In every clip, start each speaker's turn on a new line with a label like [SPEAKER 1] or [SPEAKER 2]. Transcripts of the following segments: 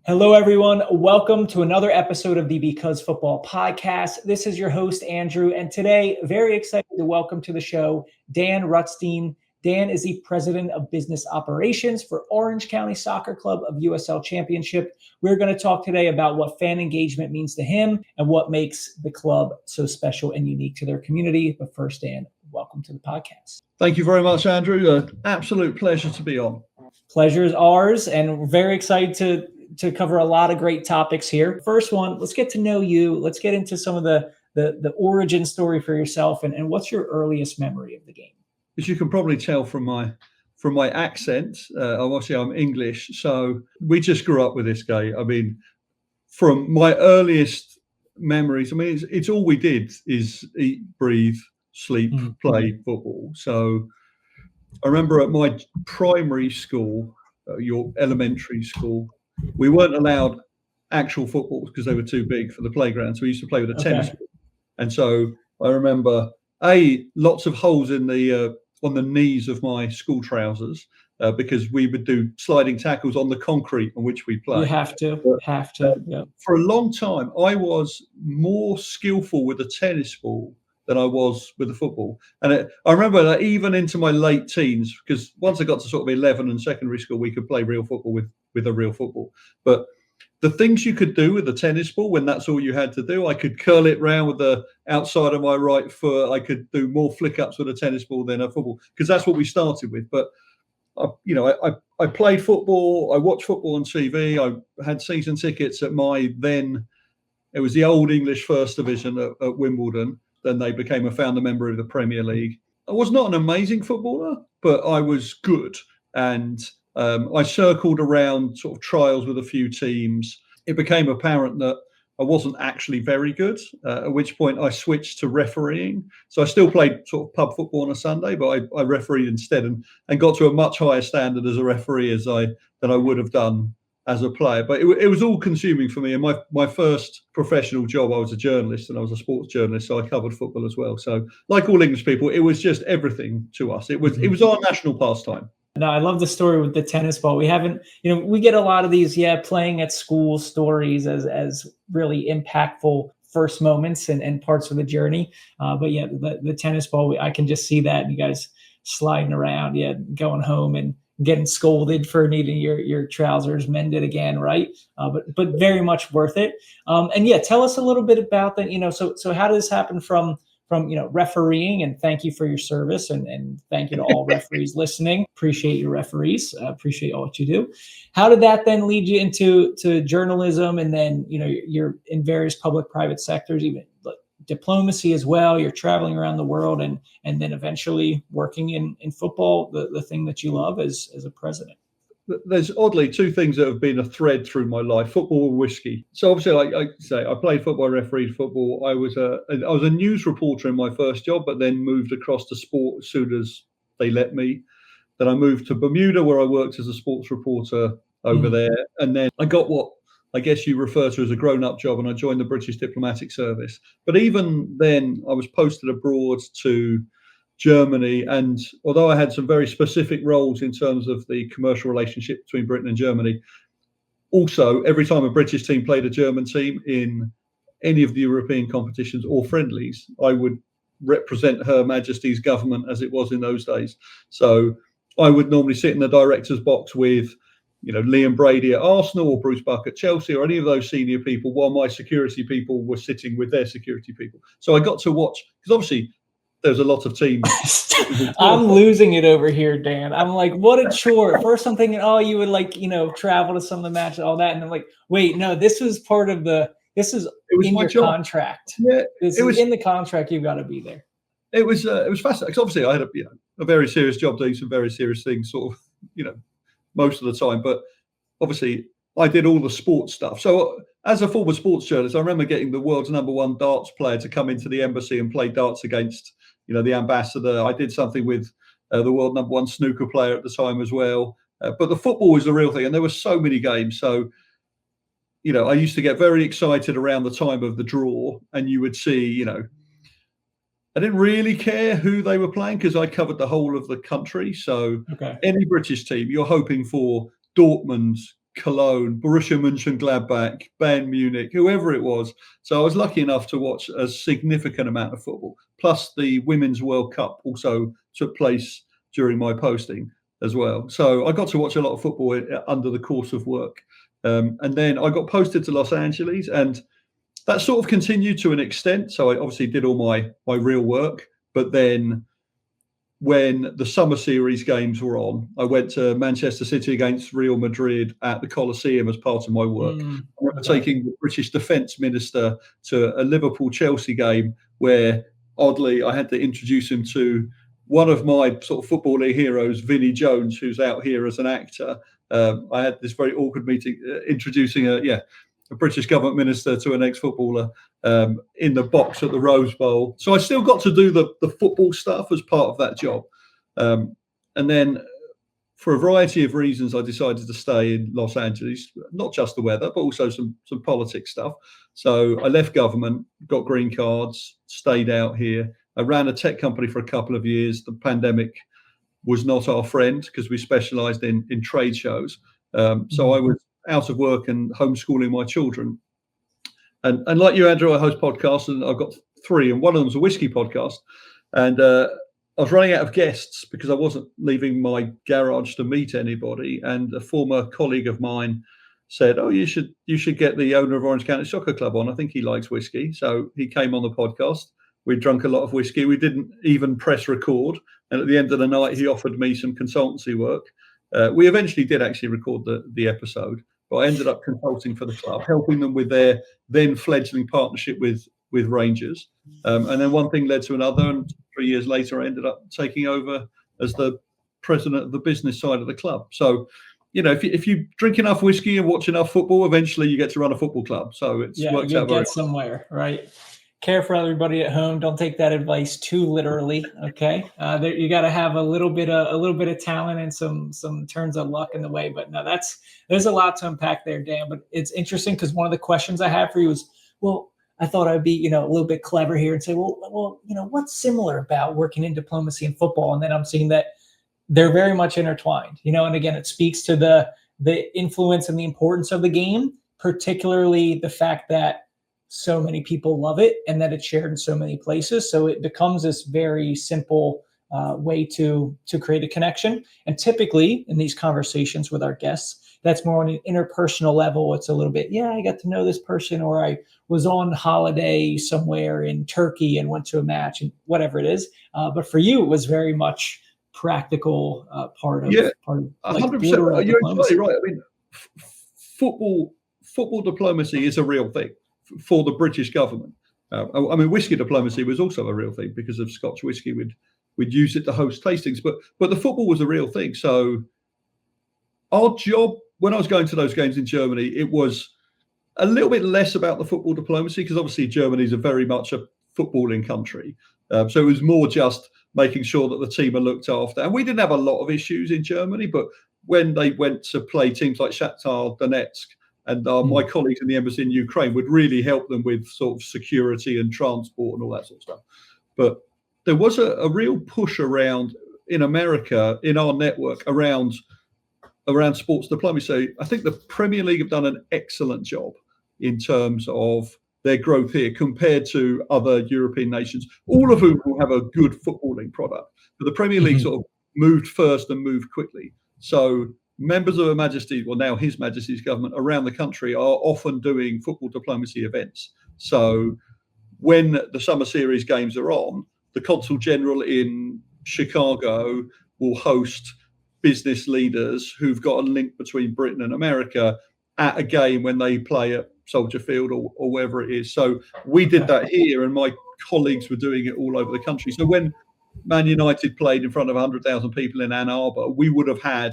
[SPEAKER 1] Hello, everyone. Welcome to another episode of the Because Football podcast. This is your host, Andrew, and today, very excited to welcome to the show Dan Rutstein. Dan is the president of business operations for Orange County Soccer Club of USL Championship. We're going to talk today about what fan engagement means to him and what makes the club so special and unique to their community. But first, Dan, welcome to the podcast.
[SPEAKER 2] Thank you very much, Andrew. Absolute pleasure to be on.
[SPEAKER 1] Pleasure is ours, and we're very excited to cover a lot of great topics here. First one, let's get to know you. Let's get into some of the origin story for yourself, and what's your earliest memory of the game?
[SPEAKER 2] As you can probably tell from my accent, I'm English, so we just grew up with this game. I mean, from my earliest memories, it's all we did is eat, breathe, sleep, play football. So I remember at my primary school, your elementary school, we weren't allowed actual footballs because they were too big for the playground. So we used to play with a tennis ball. And so I remember lots of holes in the on the knees of my school trousers because we would do sliding tackles on the concrete on which we played.
[SPEAKER 1] You have to. Yeah.
[SPEAKER 2] For a long time, I was more skillful with a tennis ball than I was with the football. And I remember that even into my late teens, because once I got to sort of 11 and secondary school, we could play real football with a real football. But the things you could do with the tennis ball when that's all you had to do, I could curl it round with the outside of my right foot. I could do more flick ups with a tennis ball than a football, because that's what we started with. But I played football. I watched football on TV. I had season tickets at it was the old English First Division at Wimbledon. Then they became a founder member of the Premier League. I was not an amazing footballer, but I was good. And I circled around sort of trials with a few teams. It became apparent that I wasn't actually very good, at which point I switched to refereeing. So I still played sort of pub football on a Sunday, but I refereed instead and got to a much higher standard as a referee than I would have done as a player. But it was all consuming for me. And my first professional job, I was a journalist, and I was a sports journalist, so I covered football as well. So like all English people, it was just everything to us. It was our national pastime.
[SPEAKER 1] No, I love the story with the tennis ball. We haven't, we get a lot of these, playing at school stories as really impactful first moments and parts of the journey. But the tennis ball, I can just see that, you guys sliding around, going home and getting scolded for needing your trousers mended again, right? But very much worth it. And tell us a little bit about that. So how does this happen from refereeing? And thank you for your service, and thank you to all referees listening. Appreciate your referees. Appreciate all what you do. How did that then lead you into journalism, and then you're in various public-private sectors, even diplomacy as well? You're traveling around the world, and then eventually working in football, the thing that you love as a president.
[SPEAKER 2] There's oddly two things that have been a thread through my life: football and whiskey. So obviously, like I say, I played football, I refereed football. I was a news reporter in my first job, but then moved across to sport as soon as they let me. Then I moved to Bermuda, where I worked as a sports reporter over there. And then I got what I guess you refer to as a grown-up job, and I joined the British diplomatic service. But even then, I was posted abroad to Germany, and although I had some very specific roles in terms of the commercial relationship between Britain and Germany, also every time a British team played a German team in any of the European competitions or friendlies, I would represent Her Majesty's government as it was in those days. So I would normally sit in the director's box with Liam Brady at Arsenal or Bruce Buck at Chelsea or any of those senior people, while my security people were sitting with their security people. So I got to watch, because obviously there's a lot of teams.
[SPEAKER 1] I'm losing it over here, Dan. I'm like, what a chore. First I'm thinking, you would travel to some of the matches, all that. And I'm like, wait, no, this was part of this is in your contract. Yeah, this is in the contract. You've got to be there.
[SPEAKER 2] It was fascinating, because obviously I had a very serious job doing some very serious things sort of, most of the time. But obviously I did all the sports stuff. So as a former sports journalist, I remember getting the world's #1 darts player to come into the embassy and play darts against the ambassador. I did something with the world #1 snooker player at the time as well. But the football was the real thing. And there were so many games. So, I used to get very excited around the time of the draw, and you would see, I didn't really care who they were playing because I covered the whole of the country. So any British team, you're hoping for Dortmund, Cologne, Borussia Mönchengladbach, Bayern Munich, whoever it was. So I was lucky enough to watch a significant amount of football. Plus, the Women's World Cup also took place during my posting as well. So I got to watch a lot of football under the course of work. And then I got posted to Los Angeles, and that sort of continued to an extent. So I obviously did all my real work, but then when the summer series games were on, I went to Manchester City against Real Madrid at the Coliseum as part of my work. I remember taking the British Defence Minister to a Liverpool-Chelsea game where, oddly, I had to introduce him to one of my sort of footballing heroes, Vinnie Jones, who's out here as an actor. I had this very awkward meeting introducing a British government minister to an ex-footballer in the box at the Rose Bowl. So I still got to do the football stuff as part of that job. And then for a variety of reasons, I decided to stay in Los Angeles, not just the weather, but also some politics stuff. So I left government, got green cards, stayed out here. I ran a tech company for a couple of years. The pandemic was not our friend because we specialized in trade shows. So I was out of work and homeschooling my children. And like you, Andrew, I host podcasts, and I've got 3, and one of them's a whiskey podcast. And I was running out of guests because I wasn't leaving my garage to meet anybody. And a former colleague of mine said, "Oh, you should get the owner of Orange County Soccer Club on. I think he likes whiskey." So he came on the podcast. We drunk a lot of whiskey. We didn't even press record. And at the end of the night, he offered me some consultancy work. We eventually did actually record the episode, but I ended up consulting for the club, helping them with their then fledgling partnership with Rangers. And then one thing led to another, and 3 years later, I ended up taking over as the president of the business side of the club. So, you know, if you drink enough whiskey and watch enough football, eventually you get to run a football club. So it works out very well.
[SPEAKER 1] Somewhere, right? Care for everybody at home. Don't take that advice too literally. Okay, you got to have a little bit of talent and some turns of luck in the way. But no, there's a lot to unpack there, Dan. But it's interesting because one of the questions I have for you is, well, I thought I'd be a little bit clever here and say, well, what's similar about working in diplomacy and football? And then I'm seeing that they're very much intertwined. And again, it speaks to the influence and the importance of the game, particularly the fact that so many people love it and that it's shared in so many places. So it becomes this very simple way to create a connection. And typically in these conversations with our guests, that's more on an interpersonal level. It's a little bit, I got to know this person, or I was on holiday somewhere in Turkey and went to a match, and whatever it is. But for you, it was very much practical part of like
[SPEAKER 2] 100%. You're exactly right. I mean, football diplomacy is a real thing for the British government. I mean, whiskey diplomacy was also a real thing because of Scotch whiskey. We'd use it to host tastings, but the football was a real thing. So our job, when I was going to those games in Germany, it was a little bit less about the football diplomacy because obviously Germany is very much a footballing country. So it was more just making sure that the team are looked after. And we didn't have a lot of issues in Germany, but when they went to play teams like Shakhtar Donetsk, and my colleagues in the embassy in Ukraine would really help them with sort of security and transport and all that sort of stuff. But there was a real push around in America, in our network, around sports diplomacy. So I think the Premier League have done an excellent job in terms of their growth here compared to other European nations, all of whom will have a good footballing product. But the Premier League sort of moved first and moved quickly. So members of Her Majesty, well now His Majesty's government around the country are often doing football diplomacy events. So when the summer series games are on, the Consul General in Chicago will host business leaders who've got a link between Britain and America at a game when they play at Soldier Field or wherever it is. So we did that here, and my colleagues were doing it all over the country. So when Man United played in front of 100,000 people in Ann Arbor, we would have had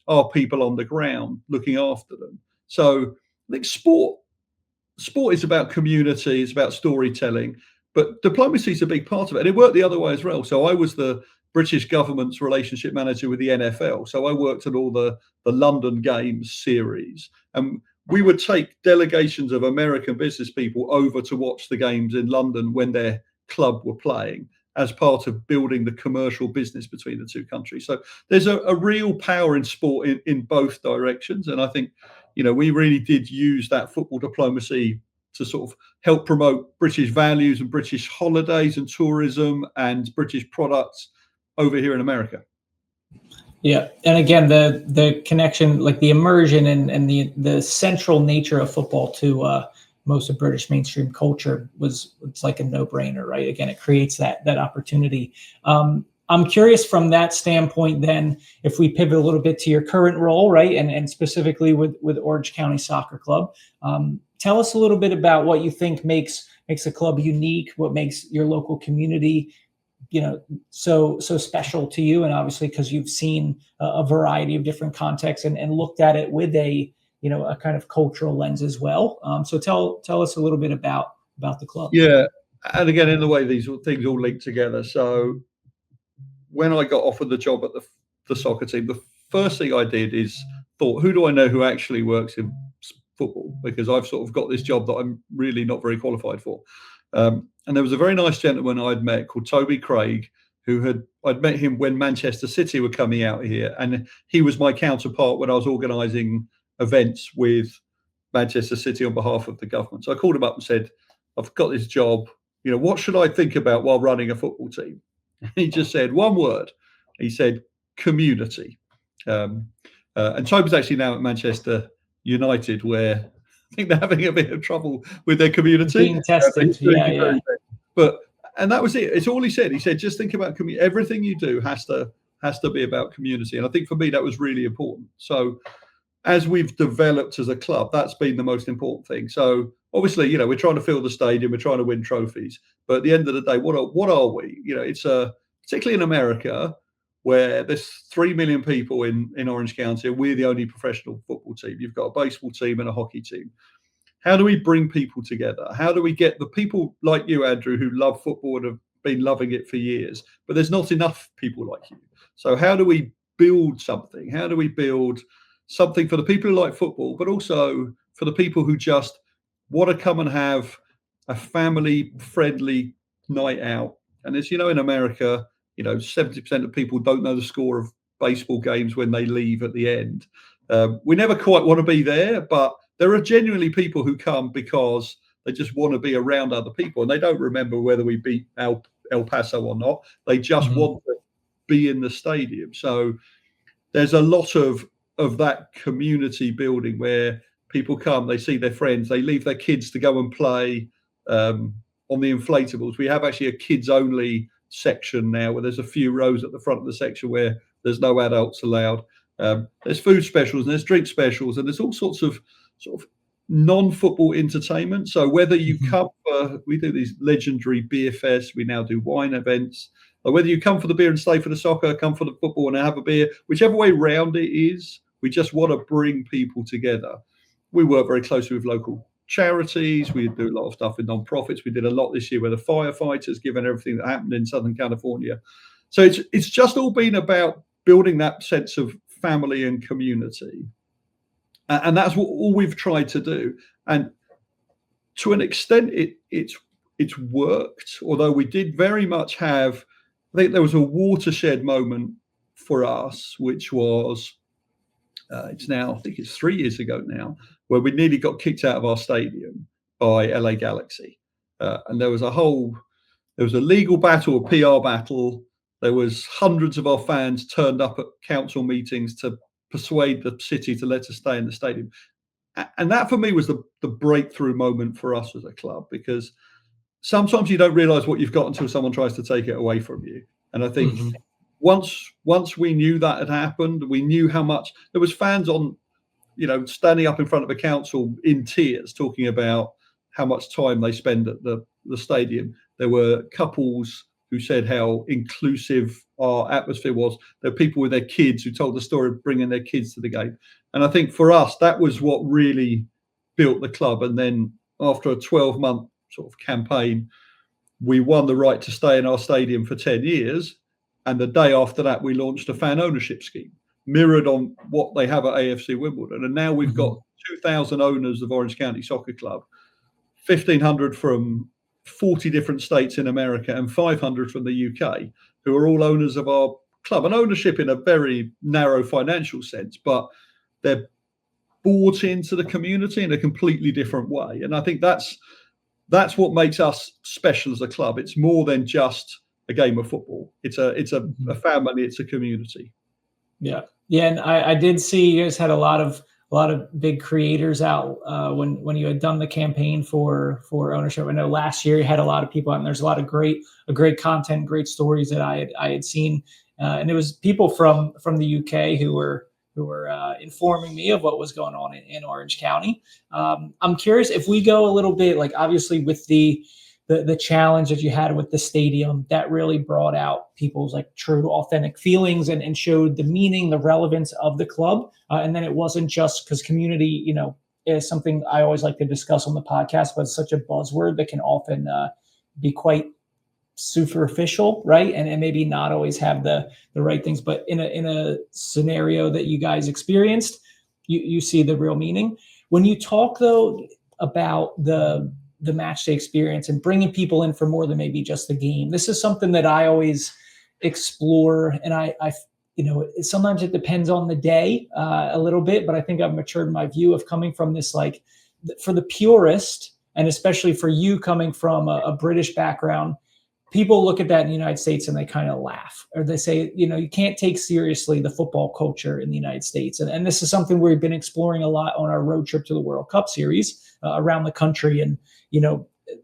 [SPEAKER 2] our people on the ground looking after them. So I think sport is about community, it's about storytelling, but diplomacy is a big part of it. And it worked the other way as well. So I was the British government's relationship manager with the NFL. So I worked at all the London Games series. And we would take delegations of American business people over to watch the games in London when their club were playing, as part of building the commercial business between the two countries. So there's a real power in sport in both directions. And I think we really did use that football diplomacy to sort of help promote British values and British holidays and tourism and British products over here in America.
[SPEAKER 1] Yeah, and again, the connection, like the immersion and the central nature of football to most of British mainstream culture it's like a no brainer, right? Again, it creates that opportunity. I'm curious from that standpoint. Then, if we pivot a little bit to your current role, right, and specifically with Orange County Soccer Club, tell us a little bit about what you think makes a club unique, what makes your local community so special to you, and obviously because you've seen a variety of different contexts and looked at it with a kind of cultural lens as well. So tell us a little bit about the club.
[SPEAKER 2] Yeah, and again, in the way these things all link together. So when I got offered the job at the soccer team, the first thing I did is thought, who do I know who actually works in football? Because I've sort of got this job that I'm really not very qualified for. And there was a very nice gentleman I'd met called Toby Craig, I'd met him when Manchester City were coming out here, and he was my counterpart when I was organising events with Manchester City on behalf of the government. So I called him up and said, I've got this job, what should I think about while running a football team? And he just said one word. He said, community. And Toby's actually now at Manchester United, where I think they're having a bit of trouble with their community.
[SPEAKER 1] Being tested, yeah.
[SPEAKER 2] And that was it. It's all he said. He said, just think about community. Everything you do has to be about community. And I think for me, that was really important. So as we've developed as a club, that's been the most important thing. So obviously, we're trying to fill the stadium, we're trying to win trophies. But at the end of the day, what are we? It's particularly in America, where there's 3 million people in Orange County, we're the only professional football team. You've got a baseball team and a hockey team. How do we bring people together? How do we get the people like you, Andrew, who love football and have been loving it for years, but there's not enough people like you. So how do we build something? How do we build something for the people who like football, but also for the people who just want to come and have a family-friendly night out? And as you know, in America, 70% of people don't know the score of baseball games when they leave at the end. We never quite want to be there, but there are genuinely people who come because they just want to be around other people, and they don't remember whether we beat El Paso or not. They just want to be in the stadium. So there's a lot of that community building where people come, they see their friends, they leave their kids to go and play on the inflatables. We have actually a kids-only section now, where there's a few rows at the front of the section where there's no adults allowed. There's food specials and there's drink specials, and there's all sorts of sort of non-football entertainment. So whether you come for, we do these legendary beer fests, we now do wine events, or whether you come for the beer and stay for the soccer, come for the football and have a beer, whichever way round it is, we just want to bring people together. We work very closely with local charities. We do a lot of stuff with non-profits. We did a lot this year with the firefighters, given everything that happened in Southern California. So it's just all been about building that sense of family and community. And that's all we've tried to do. And to an extent, it's worked, although we did very much have, I think there was a watershed moment for us, which was, I think it's 3 years ago now, where we nearly got kicked out of our stadium by LA Galaxy. And there was a legal battle, a PR battle. There was hundreds of our fans turned up at council meetings to persuade the city to let us stay in the stadium. And that for me was the breakthrough moment for us as a club, because sometimes you don't realize what you've got until someone tries to take it away from you. And I think once we knew that had happened, we knew how much there was fans on, standing up in front of a council in tears, talking about how much time they spend at the stadium. There were couples who said how inclusive our atmosphere was. There were people with their kids who told the story of bringing their kids to the game. And I think for us, that was what really built the club. And then after a 12-month sort of campaign, we won the right to stay in our stadium for 10 years. And the day after that, we launched a fan ownership scheme, mirrored on what they have at AFC Wimbledon. And now we've got 2,000 owners of Orange County Soccer Club, 1,500 from 40 different states in America and 500 from the UK, who are all owners of our club. And ownership in a very narrow financial sense, but they're bought into the community in a completely different way. And I think that's what makes us special as a club. It's more than just a game of football. It's a family. It's a community.
[SPEAKER 1] Yeah, yeah, and I did see you guys had a lot of big creators out when you had done the campaign for ownership. I know last year you had a lot of people out, and there's a lot of great content, great stories that I had seen, and it was people from the UK who were informing me of what was going on in Orange County. I'm curious if we go a little bit, like obviously with the challenge that you had with the stadium, that really brought out people's like true authentic feelings and showed the meaning, the relevance of the club. And then it wasn't just because community, is something I always like to discuss on the podcast, but it's such a buzzword that can often be quite superficial, right? And maybe not always have the right things. But in a scenario that you guys experienced, you see the real meaning. When you talk though about the match day experience and bringing people in for more than maybe just the game, this is something that I always explore. And I sometimes it depends on the day a little bit, but I think I've matured my view of coming from this, like for the purist, and especially for you coming from a British background, people look at that in the United States and they kind of laugh, or they say, you can't take seriously the football culture in the United States. And this is something we've been exploring a lot on our road trip to the World Cup series around the country. And,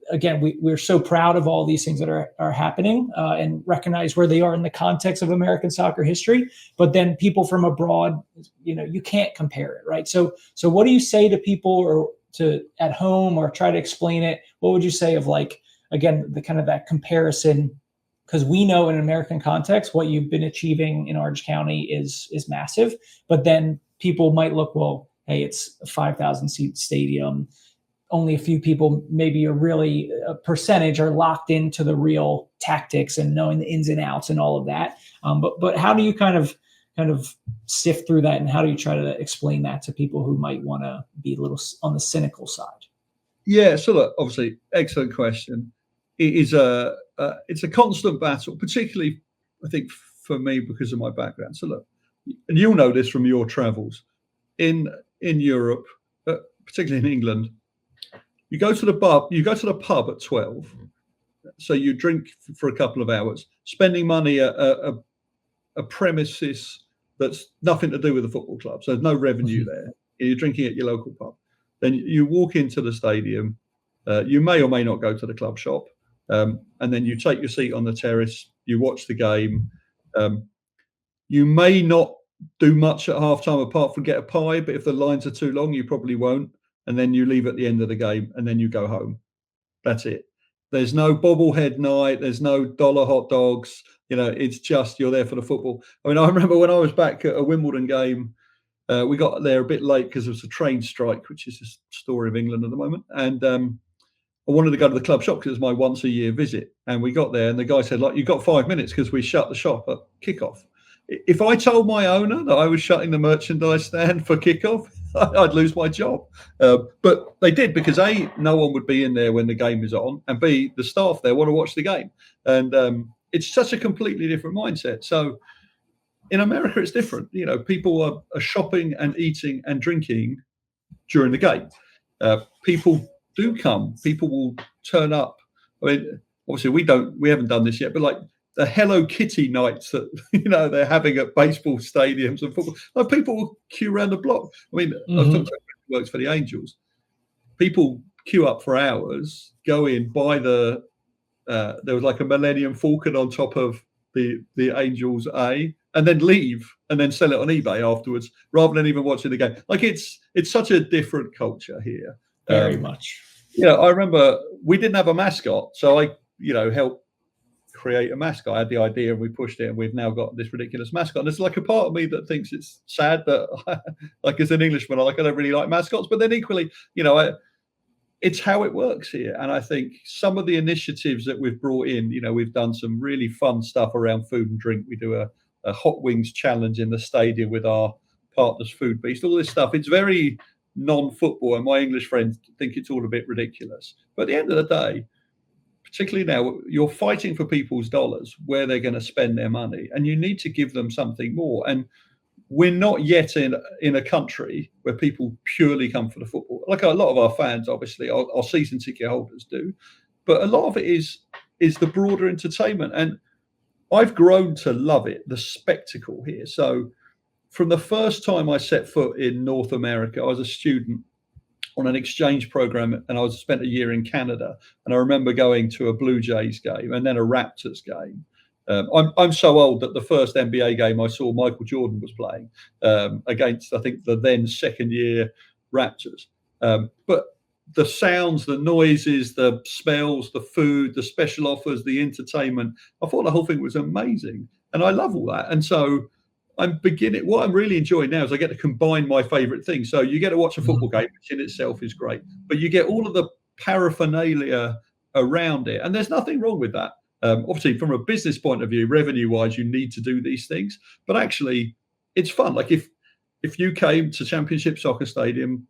[SPEAKER 1] again, we're so proud of all these things that are happening and recognize where they are in the context of American soccer history. But then people from abroad, you can't compare it, right? So what do you say to people or to at home, or try to explain it? What would you say of, like, again, the kind of that comparison? Because we know in an American context, what you've been achieving in Orange County is massive. But then people might look, well, hey, it's a 5,000 seat stadium. Only a few people, maybe a percentage, are locked into the real tactics and knowing the ins and outs and all of that. But how do you kind of sift through that, and how do you try to explain that to people who might want to be a little on the cynical side?
[SPEAKER 2] Yeah, so look, obviously, excellent question. It is it's a constant battle, particularly I think for me because of my background. So look, and you'll know this from your travels in Europe, particularly in England. You go to the pub at 12, so you drink for a couple of hours, spending money at a premises that's nothing to do with the football club, so there's no revenue there. You're drinking at your local pub. Then you walk into the stadium. You may or may not go to the club shop, and then you take your seat on the terrace. You watch the game. You may not do much at halftime apart from get a pie, but if the lines are too long, you probably won't. And then you leave at the end of the game, and then you go home. That's it. There's no bobblehead night. There's no dollar hot dogs. It's just you're there for the football. I mean, I remember when I was back at a Wimbledon game, we got there a bit late because there was a train strike, which is the story of England at the moment. And I wanted to go to the club shop because it was my once a year visit. And we got there, and the guy said, like, you've got 5 minutes because we shut the shop at kickoff. If I told my owner that I was shutting the merchandise stand for kickoff, I'd lose my job. But they did, because A, no one would be in there when the game is on, and B, the staff there want to watch the game. And it's such a completely different mindset. So in America, it's different. People are shopping and eating and drinking during the game. People do come. People will turn up. I mean, obviously we haven't done this yet, but like the Hello Kitty nights that they're having at baseball stadiums and football, like people will queue around the block. I mean, I've talked about who works for the Angels. People queue up for hours, go in, buy there was like a Millennium Falcon on top of the Angels A, and then leave and then sell it on eBay afterwards, rather than even watching the game. Like it's such a different culture here.
[SPEAKER 1] Very much.
[SPEAKER 2] I remember we didn't have a mascot, so I helped create a mascot. I had the idea and we pushed it, and we've now got this ridiculous mascot. And there's like a part of me that thinks it's sad that like as an Englishman, I don't really like mascots, but then equally, it's how it works here. And I think some of the initiatives that we've brought in, we've done some really fun stuff around food and drink. We do a hot wings challenge in the stadium with our partners Food Beast, all this stuff. It's very non-football, and my English friends think it's all a bit ridiculous. But at the end of the day, particularly now, you're fighting for people's dollars, where they're going to spend their money, and you need to give them something more. And we're not yet in a country where people purely come for the football. Like a lot of our fans, obviously, our season ticket holders do, but a lot of it is the broader entertainment. And I've grown to love it, the spectacle here. So from the first time I set foot in North America, I was a student on an exchange program, and I spent a year in Canada. And I remember going to a Blue Jays game and then a Raptors game. I'm so old that the first NBA game I saw, Michael Jordan was playing against, I think, the then second year Raptors. But the sounds, the noises, the smells, the food, the special offers, the entertainment, I thought the whole thing was amazing. And I love all that. And so what I'm really enjoying now is I get to combine my favorite things. So you get to watch a football game, which in itself is great, but you get all of the paraphernalia around it. And there's nothing wrong with that. Obviously, from a business point of view, revenue-wise, you need to do these things. But actually, it's fun. Like if you came to Championship Soccer Stadium,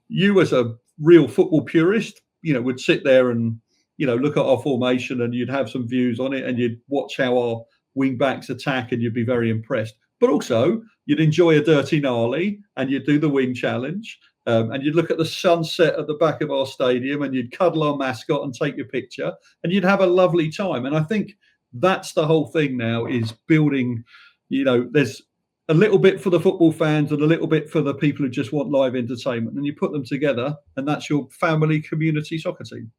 [SPEAKER 2] you as a real football purist, would sit there and, look at our formation, and you'd have some views on it, and you'd watch how our wing backs attack, and you'd be very impressed. But also, you'd enjoy a dirty gnarly, and you'd do the wing challenge. And you'd look at the sunset at the back of our stadium, and you'd cuddle our mascot and take your picture, and you'd have a lovely time. And I think that's the whole thing now, is building, there's a little bit for the football fans and a little bit for the people who just want live entertainment. And you put them together, and that's your family community soccer team.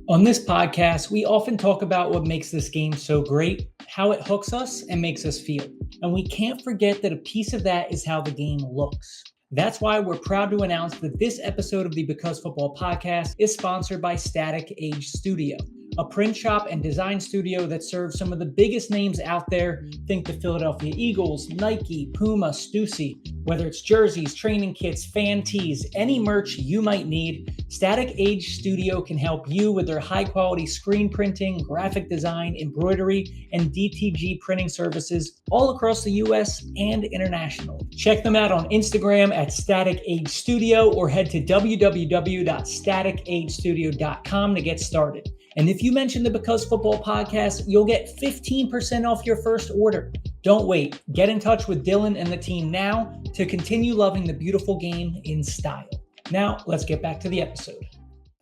[SPEAKER 1] On this podcast, we often talk about what makes this game so great, how it hooks us and makes us feel. And we can't forget that a piece of that is how the game looks. That's why we're proud to announce that this episode of the Because Football podcast is sponsored by Static Age Studio, a print shop and design studio that serves some of the biggest names out there. Think the Philadelphia Eagles, Nike, Puma, Stussy. Whether it's jerseys, training kits, fan tees, any merch you might need, Static Age Studio can help you with their high-quality screen printing, graphic design, embroidery, and DTG printing services all across the U.S. and international. Check them out on Instagram at Static Age Studio, or head to www.staticagestudio.com to get started. And if you mention the Because Football podcast, you'll get 15% off your first order. Don't wait. Get in touch with Dylan and the team now to continue loving the beautiful game in style. Now, let's get back to the episode.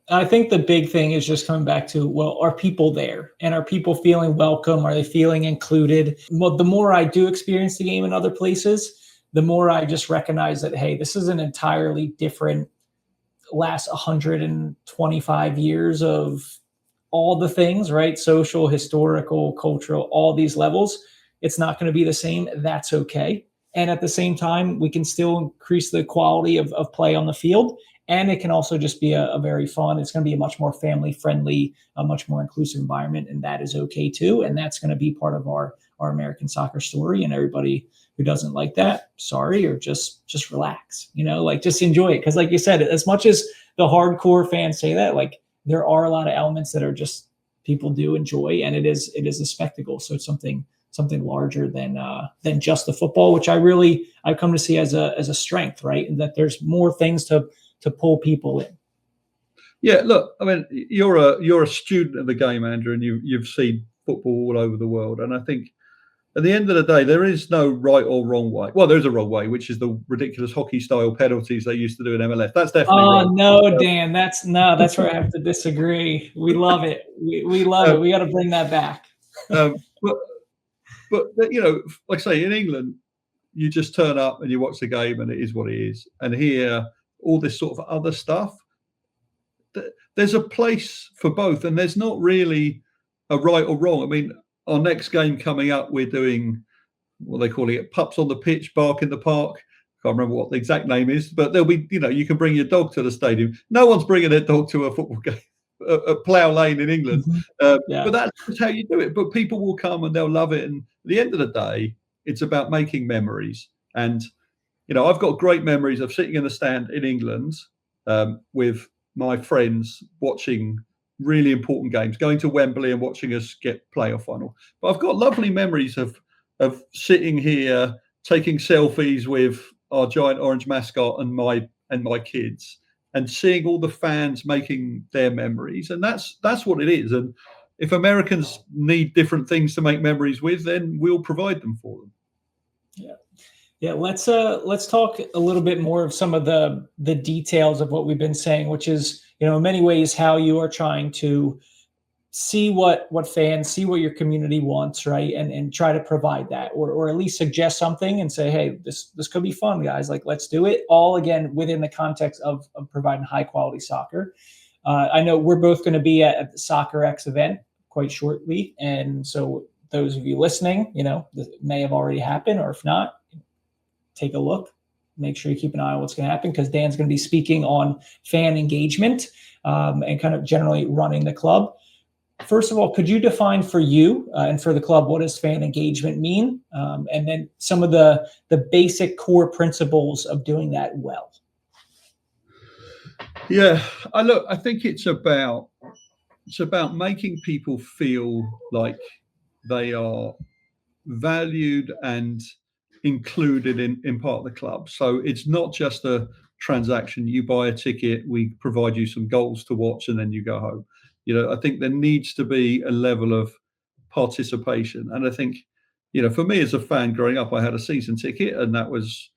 [SPEAKER 1] I think the big thing is just coming back to, well, are people there? And are people feeling welcome? Are they feeling included? Well, the more I do experience the game in other places, the more I just recognize that, hey, this is an entirely different last 125 years of all the things, right? Social, historical, cultural, all these levels. It's not going to be the same. That's okay. And at the same time, we can still increase the quality of play on the field. And it can also just be a very fun, it's going to be a much more family friendly, a much more inclusive environment. And that is okay too. And that's going to be part of our American soccer story. And everybody who doesn't like that, sorry, or just relax, just enjoy it. Because like you said, as much as the hardcore fans say that, like, there are a lot of elements that are just people do enjoy, and it is a spectacle. So it's something larger than just the football, which I've come to see as a strength, right? And that there's more things to pull people in.
[SPEAKER 2] Yeah, look, I mean, you're a student of the game, Andrew, and you've seen football all over the world, and I think at the end of the day, there is no right or wrong way. Well, there is a wrong way, which is the ridiculous hockey-style penalties they used to do in MLS. That's definitely wrong.
[SPEAKER 1] No, Dan, that's where I have to disagree. We love it. We love it. We got to bring that back.
[SPEAKER 2] But like I say, in England, you just turn up and you watch the game, and it is what it is. And here, all this sort of other stuff, there's a place for both, and there's not really a right or wrong. I mean, our next game coming up, we're doing what they call it, pups on the pitch, bark in the park. I can't remember what the exact name is, but there'll be, you can bring your dog to the stadium. No one's bringing their dog to a football game at Plough Lane in England. But that's just how you do it. But people will come and they'll love it. And at the end of the day, it's about making memories. And, I've got great memories of sitting in the stand in England with my friends watching really important games, going to Wembley and watching us get playoff final. But I've got lovely memories of sitting here, taking selfies with our giant orange mascot and my kids, and seeing all the fans making their memories. And that's what it is. And if Americans need different things to make memories with, then we'll provide them for them.
[SPEAKER 1] Yeah. Yeah, let's talk a little bit more of some of the details of what we've been saying, which is, in many ways how you are trying to see what fans, see what your community wants, right? And try to provide that, or at least suggest something and say, hey, this could be fun, guys. Like, let's do it, all again within the context of providing high quality soccer. I know we're both going to be at the SoccerEx event quite shortly, and so those of you listening, this may have already happened, or if not, take a look. Make sure you keep an eye on what's going to happen, because Dan's going to be speaking on fan engagement, and kind of generally running the club. First of all, could you define for you and for the club, what does fan engagement mean? And then some of the basic core principles of doing that well.
[SPEAKER 2] Yeah, I think it's about making people feel like they are valued and included in part of the club. So it's not just a transaction. You buy a ticket, we provide you some goals to watch, and then you go home. I think there needs to be a level of participation. And I think, for me as a fan growing up, I had a season ticket, and that was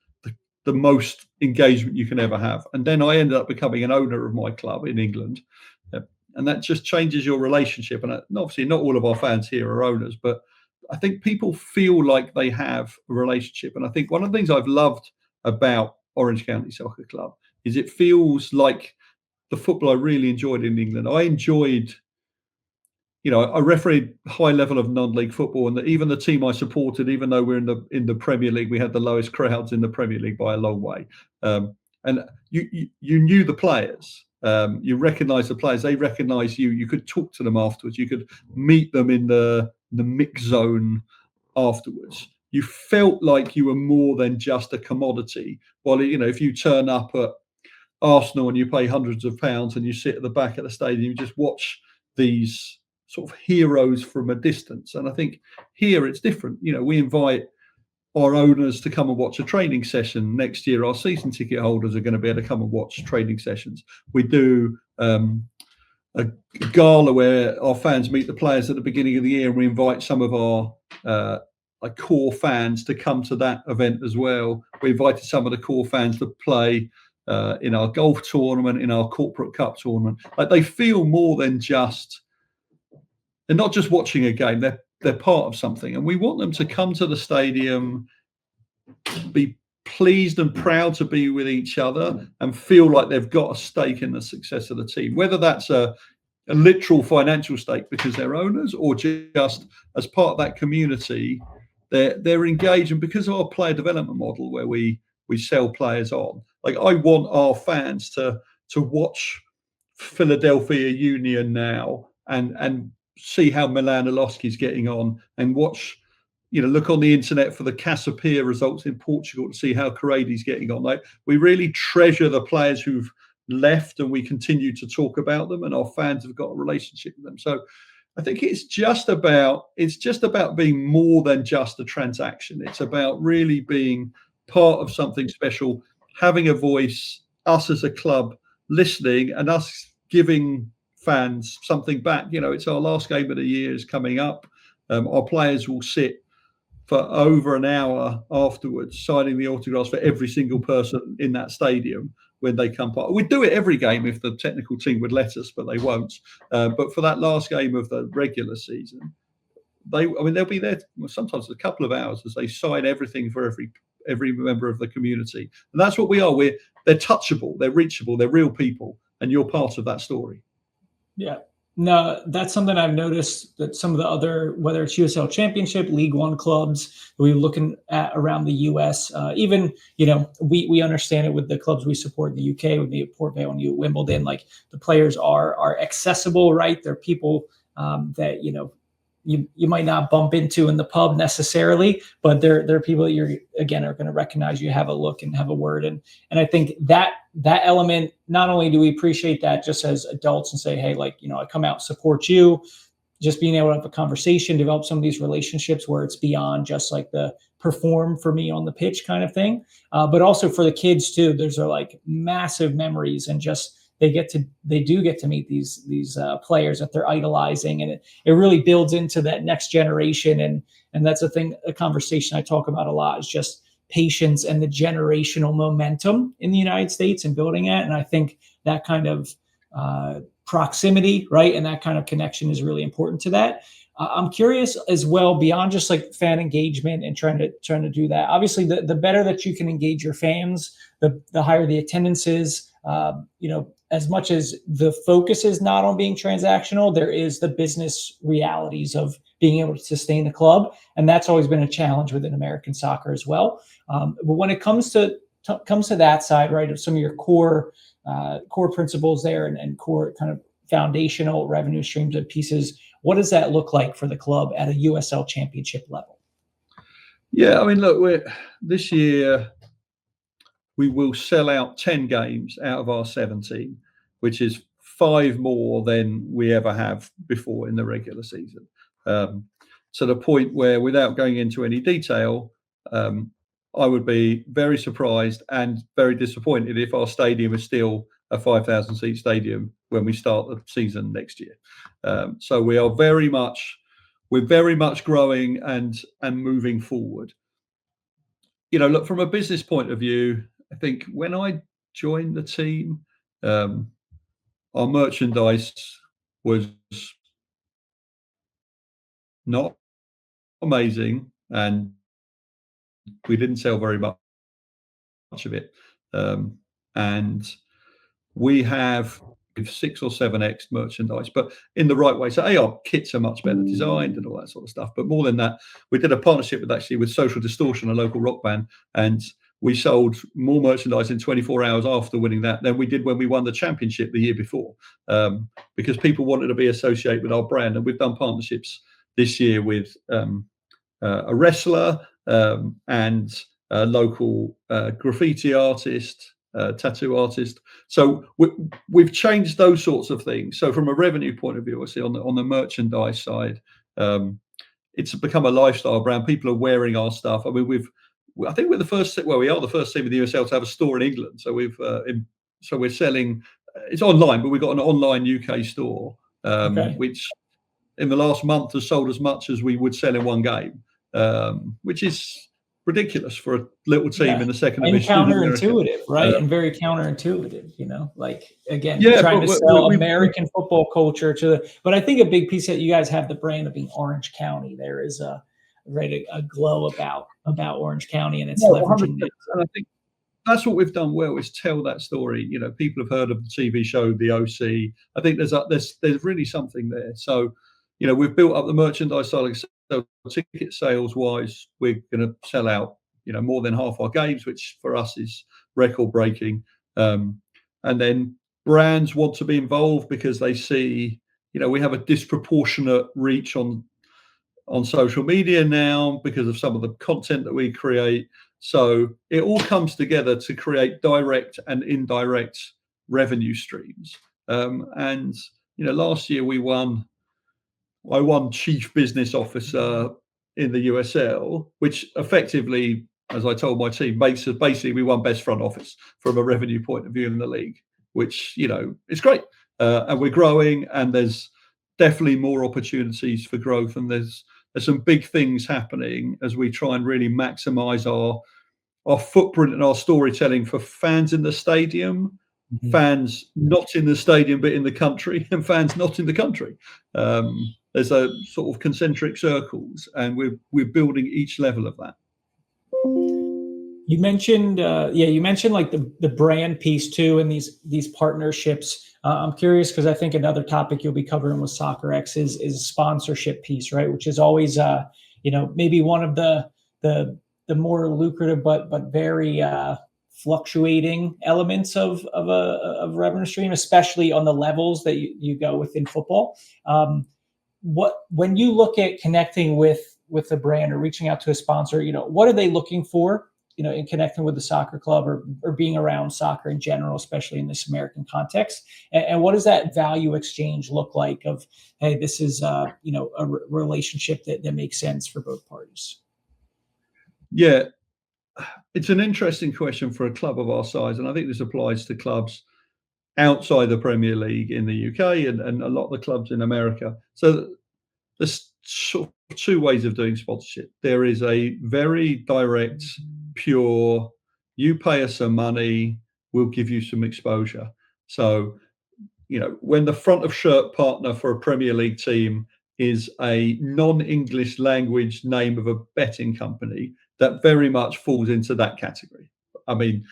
[SPEAKER 2] the most engagement you can ever have. And then I ended up becoming an owner of my club in England. And that just changes your relationship. And obviously, not all of our fans here are owners, but I think people feel like they have a relationship. And I think one of the things I've loved about Orange County Soccer Club is it feels like the football I really enjoyed in England. I enjoyed, I refereed high level of non-league football, and even the team I supported, even though we're in the Premier League, we had the lowest crowds in the Premier League by a long way. And you knew the players. You recognize the players, they recognize you. You could talk to them afterwards. You could meet them in the mix zone afterwards. You felt like you were more than just a commodity. Well, if you turn up at Arsenal and you pay hundreds of pounds and you sit at the back of the stadium, you just watch these sort of heroes from a distance. And I think here it's different. We invite our owners to come and watch a training session. Next year, our season ticket holders are going to be able to come and watch training sessions. We do a gala where our fans meet the players at the beginning of the year, and we invite some of our core fans to come to that event as well. We invited some of the core fans to play in our golf tournament, in our corporate cup tournament. Like, they feel more than just, they're not just watching a game, they're part of something. And we want them to come to the stadium, be pleased and proud to be with each other, and feel like they've got a stake in the success of the team, whether that's a literal financial stake because they're owners, or just as part of that community, they're engaged. And because of our player development model, where we sell players on, like, I want our fans to watch Philadelphia Union now and see how Milan Alosky's getting on, and watch, look on the internet for the Casapia results in Portugal to see how Corradi's getting on. Like, we really treasure the players who've left, and we continue to talk about them, and our fans have got a relationship with them. So I think it's just about being more than just a transaction. It's about really being part of something special, having a voice, us as a club listening, and us giving fans something back. It's our last game of the year is coming up. Our players will sit for over an hour afterwards signing the autographs for every single person in that stadium when they come by. We'd do it every game if the technical team would let us, but they won't. But for that last game of the regular season, they'll be there sometimes a couple of hours as they sign everything for every member of the community. And that's what we are. They're touchable, they're reachable, they're real people, and you're part of that story.
[SPEAKER 1] Yeah. No, that's something I've noticed, that some of the other, whether it's USL Championship, League One clubs we're looking at around the US, even, we understand it with the clubs we support in the UK, with me at Port Vale and you at Wimbledon. Like, the players are accessible, right? They're people that, you might not bump into in the pub necessarily, but they're people that you're, again, are going to recognize you, have a look and have a word. And I think that element, not only do we appreciate that just as adults and say, hey, like, I come out and support you, just being able to have a conversation, develop some of these relationships where it's beyond just like the perform for me on the pitch kind of thing. But also for the kids too, there's like massive memories, and just, they do get to meet these players that they're idolizing, and it really builds into that next generation. And that's a conversation I talk about a lot, is just patience and the generational momentum in the United States and building it. And I think that kind of proximity, right, and that kind of connection is really important to that. I'm curious as well, beyond just like fan engagement and trying to do that. Obviously, the better that you can engage your fans, the higher the attendance is. As much as the focus is not on being transactional, there is the business realities of being able to sustain the club, and that's always been a challenge within American soccer as well. But when it comes to that side, right, of some of your core principles there and core kind of foundational revenue streams and pieces, what does that look like for the club at a USL Championship level?
[SPEAKER 2] Yeah, I mean, look, this year we will sell out 10 games out of our 17, which is 5 more than we ever have before in the regular season. To the point where, without going into any detail, I would be very surprised and very disappointed if our stadium is still a 5,000 seat stadium when we start the season next year. So we're very much growing and moving forward. Look, from a business point of view, I think when I joined the team, our merchandise was not amazing, and we didn't sell very much of it. And we have 6 or 7x merchandise, but in the right way. So our kits are much better designed and all that sort of stuff. But more than that, we did a partnership with Social Distortion, a local rock band, and we sold more merchandise in 24 hours after winning that than we did when we won the championship the year before, because people wanted to be associated with our brand. And we've done partnerships this year with a wrestler and a local graffiti artist, tattoo artist. So we've changed those sorts of things. So from a revenue point of view, obviously on the merchandise side, it's become a lifestyle brand. People are wearing our stuff. I mean, I think we're the first. Well, we are the first team in the USL to have a store in England. So we're selling. It's online, but we've got an online UK store, which in the last month has sold as much as we would sell in one game, which is ridiculous for a little team in the second division.
[SPEAKER 1] And counterintuitive, right? And very counterintuitive, like, again, trying to sell American football culture but I think a big piece that you guys have the brand of being Orange County. There is a glow about Orange County, and it's leveraging it.
[SPEAKER 2] And I think that's what we've done well, is tell that story. People have heard of the TV show The OC. I think there's really something there. So, we've built up the merchandise side. So ticket sales wise, we're going to sell out, more than half our games, which for us is record breaking. And then brands want to be involved because they see, we have a disproportionate reach on social media now because of some of the content that we create. So it all comes together to create direct and indirect revenue streams. And last year I won Chief Business Officer in the USL, which effectively, as I told my team, basically we won Best Front Office from a revenue point of view in the league, which, it's great. And we're growing, and there's definitely more opportunities for growth. And there's some big things happening as we try and really maximize our footprint and our storytelling for fans in the stadium, fans not in the stadium but in the country, and fans not in the country. There's a sort of concentric circles, and we're building each level of that.
[SPEAKER 1] You mentioned, like the brand piece too, and these partnerships. I'm curious because I think another topic you'll be covering with SoccerEx is sponsorship piece, right? Which is always, maybe one of the more lucrative but very fluctuating elements of revenue stream, especially on the levels that you go within football. When you look at connecting with a brand or reaching out to a sponsor, what are they looking for, in connecting with the soccer club or being around soccer in general, especially in this American context? And what does that value exchange look like of, hey, this is, a relationship that makes sense for both parties?
[SPEAKER 2] Yeah, it's an interesting question for a club of our size. And I think this applies to clubs outside the Premier League in the UK and a lot of the clubs in America. So there's sort of 2 ways of doing sponsorship. There is a very direct, pure, you pay us some money, we'll give you some exposure. So, when the front of shirt partner for a Premier League team is a non-English language name of a betting company, that very much falls into that category. I mean,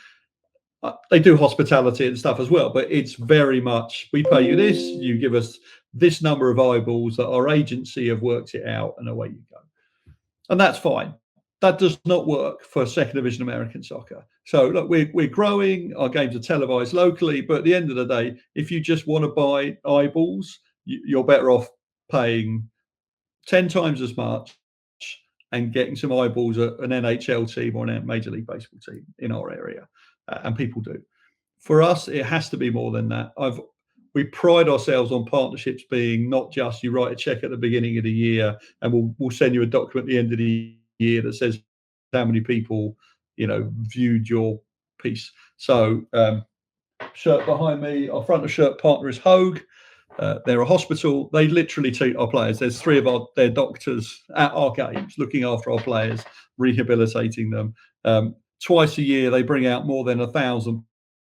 [SPEAKER 2] they do hospitality and stuff as well, but it's very much, we pay you this, you give us this number of eyeballs that our agency have worked it out, and away you go. And that's fine. That does not work for second division American soccer. So look, we're growing, our games are televised locally, but at the end of the day, if you just want to buy eyeballs, you're better off paying 10 times as much and getting some eyeballs at an NHL team or a Major League Baseball team in our area. And people do. For us, it has to be more than that. We pride ourselves on partnerships being not just you write a check at the beginning of the year and we'll send you a document at the end of the year that says how many people viewed your piece. So shirt behind me, our front of shirt partner is Hogue. They're a hospital. They literally treat our players. There's 3 of their doctors at our games looking after our players, rehabilitating them. Twice a year, they bring out more than 1,000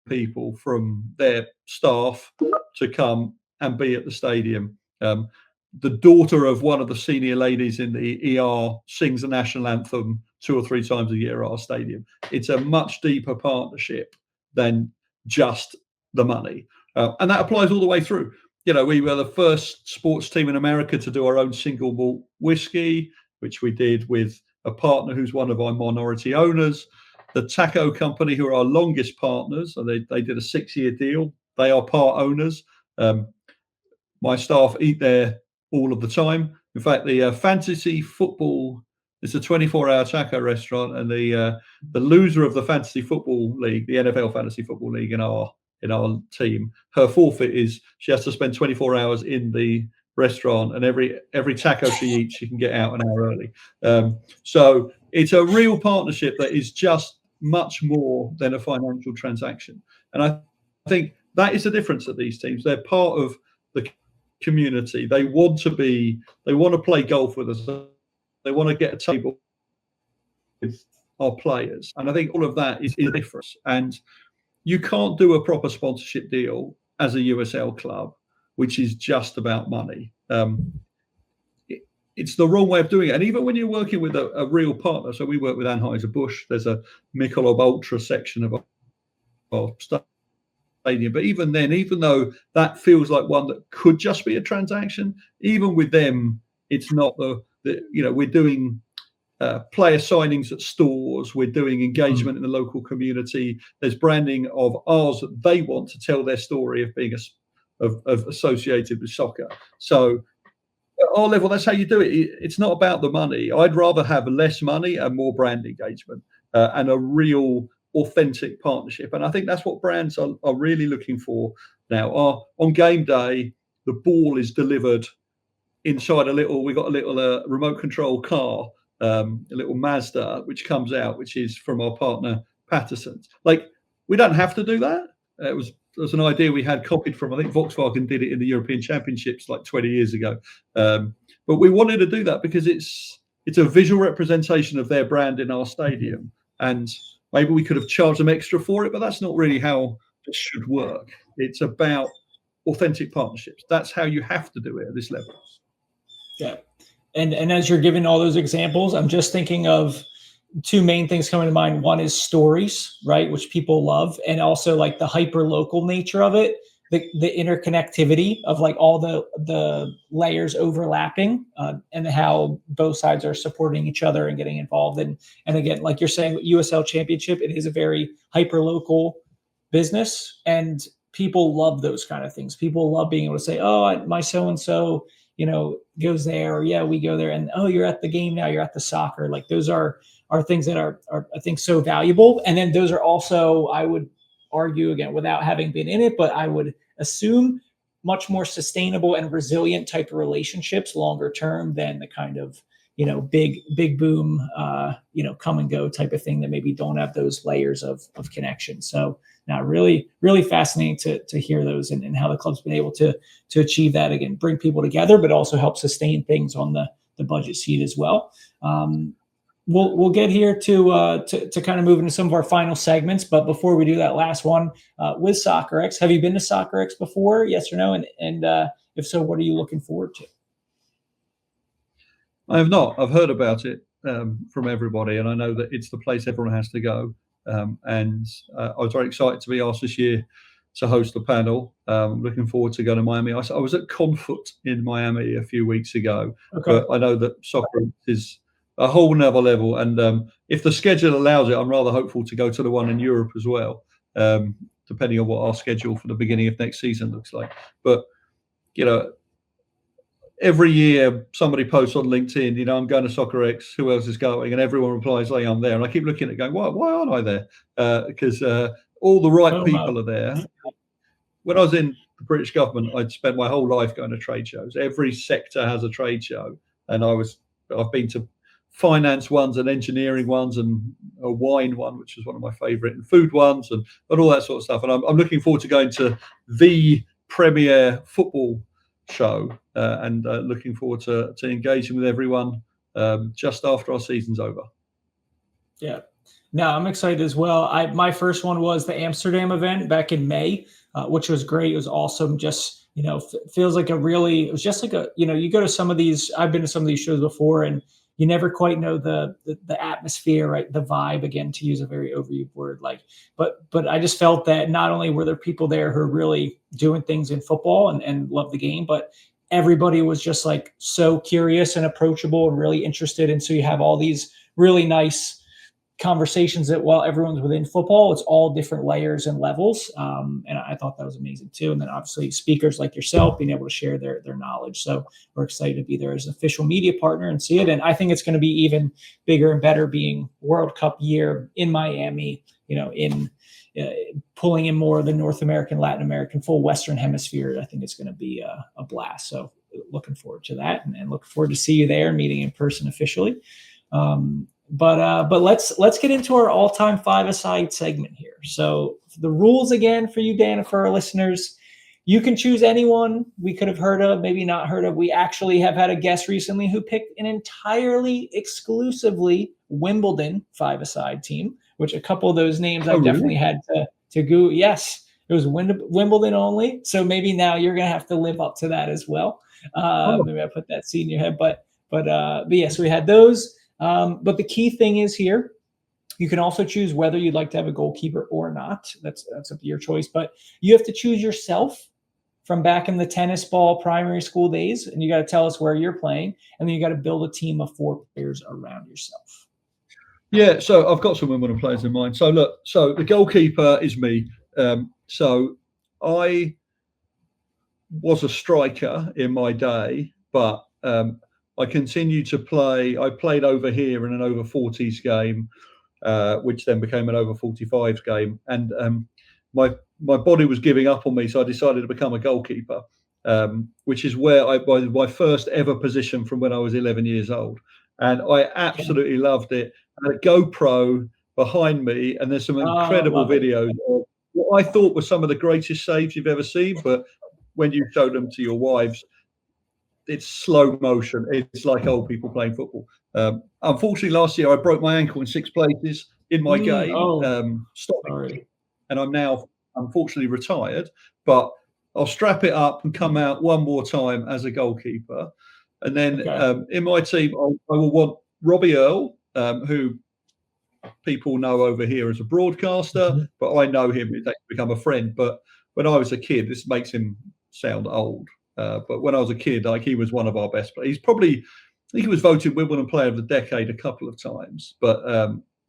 [SPEAKER 2] people from their staff to come and be at the stadium. The daughter of one of the senior ladies in the ER sings the national anthem 2 or 3 times a year at our stadium. It's a much deeper partnership than just the money. And that applies all the way through. We were the first sports team in America to do our own single malt whiskey, which we did with a partner who's one of our minority owners. The taco company, who are our longest partners, so they did a 6-year deal. They are part owners. My staff eat there all of the time. In fact, the fantasy football, it's a 24-hour taco restaurant, and the loser of the fantasy football league, the NFL fantasy football league in our team, her forfeit is she has to spend 24 hours in the restaurant, and every taco she eats, she can get out an hour early. So it's a real partnership that is just much more than a financial transaction. And I think that is the difference at these teams. They're part of the community. They want to play golf with us. They want to get a table with our players. And I think all of that is different. And you can't do a proper sponsorship deal as a USL club, which is just about money. It's the wrong way of doing it. And even when you're working with a real partner, so we work with Anheuser-Busch, there's a Michelob Ultra section of our stadium. But even then, even though that feels like one that could just be a transaction, even with them, it's not we're doing player signings at stores. We're doing engagement in the local community. There's branding of ours that they want to tell their story of being associated with soccer. So at our level, that's how you do it. It's not about the money. I'd rather have less money and more brand engagement and a real authentic partnership. And I think that's what brands are really looking for now. On game day, the ball is delivered inside we got a little remote control car, a little Mazda, which comes out, which is from our partner Patterson's. Like, we don't have to do that. It was an idea we had copied from, I think Volkswagen did it in the European Championships like 20 years ago. But we wanted to do that because it's a visual representation of their brand in our stadium. And maybe we could have charged them extra for it, but that's not really how it should work. It's about authentic partnerships. That's how you have to do it at this level.
[SPEAKER 1] Yeah. And as you're giving all those examples, I'm just thinking of 2 main things coming to mind. One is stories, right, which people love, and also like the hyper local nature of it, the interconnectivity of like all the layers overlapping, and how both sides are supporting each other and getting involved. And again, like you're saying, USL Championship, it is a very hyper local business, and people love those kind of things. People love being able to say, oh, my so and so goes there, or yeah, we go there, and oh, you're at the game now, you're at the soccer. Like, those are things that are I think so valuable. And then those are also, I would argue, again, without having been in it, but I would assume much more sustainable and resilient type of relationships longer term than the kind of big boom come and go type of thing that maybe don't have those layers of connection. So now, really fascinating to hear those and how the club's been able to achieve that, again, bring people together, but also help sustain things on the budget seat as well. we'll get here to kind of move into some of our final segments. But before we do that last one, with SoccerEx, have you been to SoccerEx before? Yes or no? And if so, what are you looking forward to?
[SPEAKER 2] I have not. I've heard about it from everybody, and I know that it's the place everyone has to go. And I was very excited to be asked this year to host the panel. Looking forward to going to Miami. I was at Confoot in Miami a few weeks ago,
[SPEAKER 1] Okay.
[SPEAKER 2] but I know that soccer is a whole nother level. And if the schedule allows it, I'm rather hopeful to go to the one in Europe as well, depending on what our schedule for the beginning of next season looks like. But, you know, every year somebody posts on LinkedIn, you know, I'm going to SoccerEx, who else is going? And everyone replies, hey, I'm there. And I keep looking at it going, why aren't I there? Because all the right people are there. When I was in the British government, I'd spent my whole life going to trade shows. Every sector has a trade show. And I've been to finance ones and engineering ones and a wine one, which is one of my favorite, and food ones and all that sort of stuff. And I'm looking forward to going to the premier football show and looking forward to engaging with everyone just after our season's over.
[SPEAKER 1] Yeah, no, I'm excited as well. My first one was the Amsterdam event back in May, which was great. It was awesome. Just, you know, feels like it was just like you go to some of these, I've been to some of these shows before, and you never quite know the atmosphere, right? The vibe, again, to use a very overused word, but I just felt that not only were there people there who are really doing things in football and love the game, but everybody was just like so curious and approachable and really interested. And so you have all these really nice conversations that while everyone's within football, it's all different layers and levels. And I thought that was amazing too. And then obviously speakers like yourself being able to share their knowledge. So we're excited to be there as an official media partner and see it. And I think it's going to be even bigger and better being World Cup year in Miami, you know, in pulling in more of the North American, Latin American, full Western hemisphere. I think it's going to be a blast. So looking forward to that and looking forward to see you there, meeting in person officially. But let's get into our all-time five-a-side segment here. So the rules again for you, Dan, and for our listeners, you can choose anyone we could have heard of, maybe not heard of. We actually have had a guest recently who picked an entirely exclusively Wimbledon five-a-side team, which a couple of those names I definitely had to go. Yes, it was Wimbledon only. So maybe now you're going to have to live up to that as well. Maybe I put that seed in your head, but yeah, so we had those. But the key thing is here, you can also choose whether you'd like to have a goalkeeper or not. That's up to your choice, but you have to choose yourself from back in the tennis ball primary school days. And you got to tell us where you're playing. And then you got to build a team of 4 players around yourself.
[SPEAKER 2] Yeah. So I've got some Wimbledon players in mind. So look, so the goalkeeper is me. So I was a striker in my day, but I continued to play. I played over here in an over 40s game, which then became an over 45s game. And my body was giving up on me, so I decided to become a goalkeeper, which is where my first ever position from when I was 11 years old. And I absolutely loved it. I had a GoPro behind me, and there's some incredible videos of what I thought were some of the greatest saves you've ever seen. But when you show them to your wives, it's slow motion. It's like old people playing football. Unfortunately, last year I broke my ankle in 6 places in my game, stopping, and I'm now unfortunately retired. But I'll strap it up and come out one more time as a goalkeeper, and then in my team I will want Robbie Earle, who people know over here as a broadcaster, but I know him. He's actually become a friend. But when I was a kid, this makes him sound old. But when I was a kid, like, he was one of our best players. I think he was voted Wimbledon Player of the Decade a couple of times. But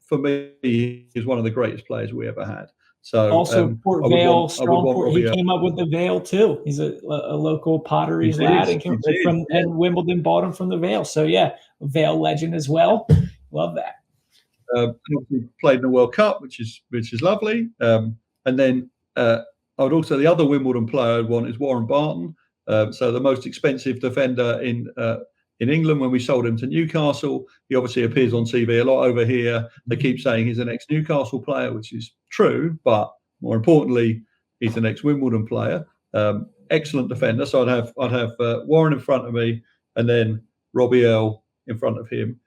[SPEAKER 2] for me, he's one of the greatest players we ever had. So
[SPEAKER 1] also Port Vale, he came up with the Vale too. He's a local potteries lad, and Wimbledon bought him from the Vale. So yeah, a Vale legend as well. Love that.
[SPEAKER 2] He played in the World Cup, which is lovely. And then I would also, the other Wimbledon player I'd want is Warren Barton. So the most expensive defender in England when we sold him to Newcastle. He obviously appears on TV a lot over here. They keep saying he's an ex-Newcastle player, which is true, but more importantly, he's an ex-Wimbledon player. Excellent defender. So I'd have Warren in front of me, and then Robbie Earle in front of him.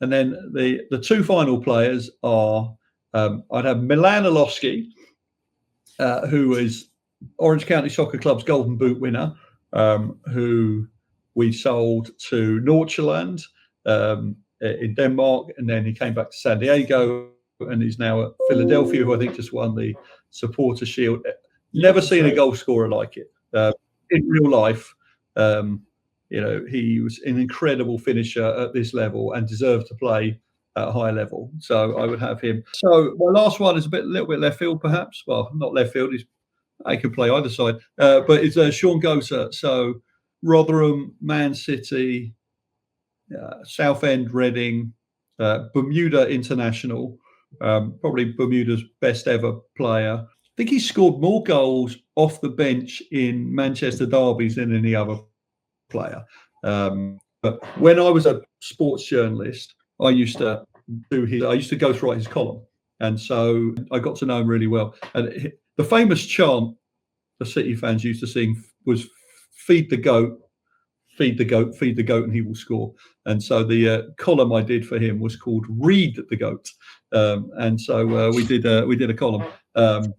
[SPEAKER 2] And then the two final players are I'd have Milan Orlowski, who is Orange County Soccer Club's Golden Boot winner, who we sold to Nordsjælland in Denmark, and then he came back to San Diego, and he's now at Philadelphia, who I think just won the Supporter Shield. Never seen a goal scorer like it in real life. He was an incredible finisher at this level and deserved to play at a high level. So I would have him. So my last one is a little bit left field, perhaps. Well, not left field. I can play either side, but it's Sean Gosa. So Rotherham, Man City, Southend, Reading, Bermuda international, probably Bermuda's best ever player. I think he scored more goals off the bench in Manchester derbies than any other player. But when I was a sports journalist, I used to ghostwrite his column, and so I got to know him really well. And the famous chant the City fans used to sing was "Feed the goat, feed the goat, feed the goat, and he will score." And so the column I did for him was called "Read the Goat," and so we did a column. My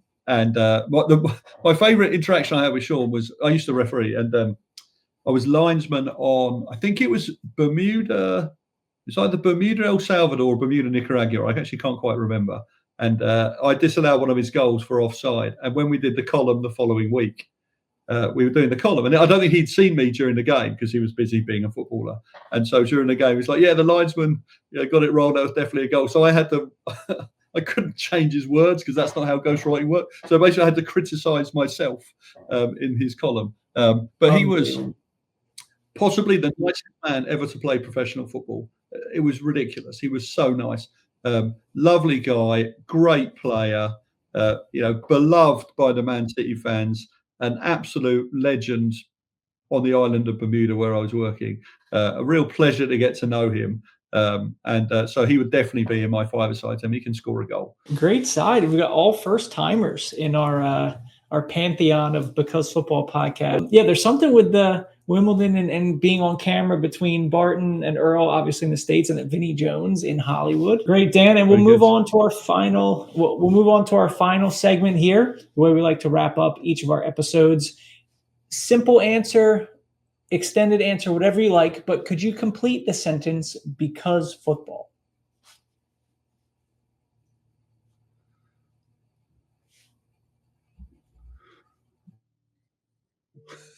[SPEAKER 2] favourite interaction I had with Sean was I used to referee, and I was linesman on, I think it was Bermuda. It's either Bermuda, El Salvador, or Bermuda, Nicaragua. I actually can't quite remember. And I disallowed one of his goals for offside. And when we did the column the following week, we were doing the column. And I don't think he'd seen me during the game because he was busy being a footballer. And so during the game, he was like, yeah, the linesman got it wrong. That was definitely a goal. So I had to, I couldn't change his words because that's not how ghostwriting worked. So basically I had to criticise myself in his column. But he was possibly the nicest man ever to play professional football. It was ridiculous. He was so nice. Lovely guy, great player, beloved by the Man City fans, an absolute legend on the island of Bermuda where I was working. A real pleasure to get to know him. So he would definitely be in my five-a-side team. He can score a goal.
[SPEAKER 1] Great side. We've got all first-timers in our pantheon of Because Football podcast. Yeah, there's something with the Wimbledon and being on camera between Barton and Earl, obviously in the States, and Vinnie Jones in Hollywood. Great, Dan. And we'll move on to our final. We'll move on to our final segment here, the way we like to wrap up each of our episodes. Simple answer, extended answer, whatever you like. But could you complete the sentence, because football?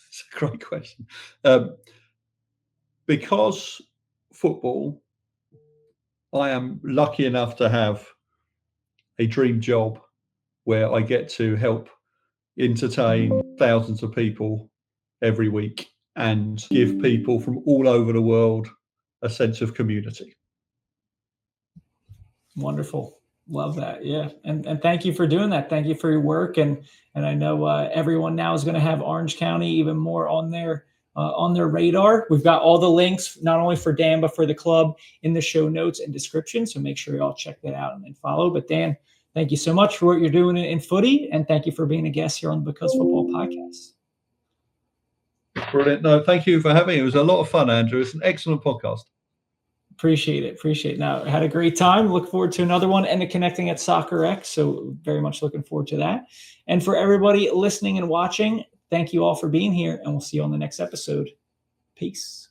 [SPEAKER 2] It's a great question. Because football, I am lucky enough to have a dream job where I get to help entertain thousands of people every week and give people from all over the world a sense of community.
[SPEAKER 1] Wonderful. Love that. Yeah. And thank you for doing that. Thank you for your work. And I know everyone now is going to have Orange County even more on their radar. We've got all the links, not only for Dan, but for the club in the show notes and description. So make sure you all check that out and follow. But Dan, thank you so much for what you're doing in footy. And thank you for being a guest here on the Because Football podcast.
[SPEAKER 2] Brilliant. No, thank you for having me. It was a lot of fun, Andrew. It's an excellent podcast.
[SPEAKER 1] Appreciate it. Now, I had a great time. Look forward to another one and to connecting at SoccerEx. So very much looking forward to that. And for everybody listening and watching, thank you all for being here, and we'll see you on the next episode. Peace.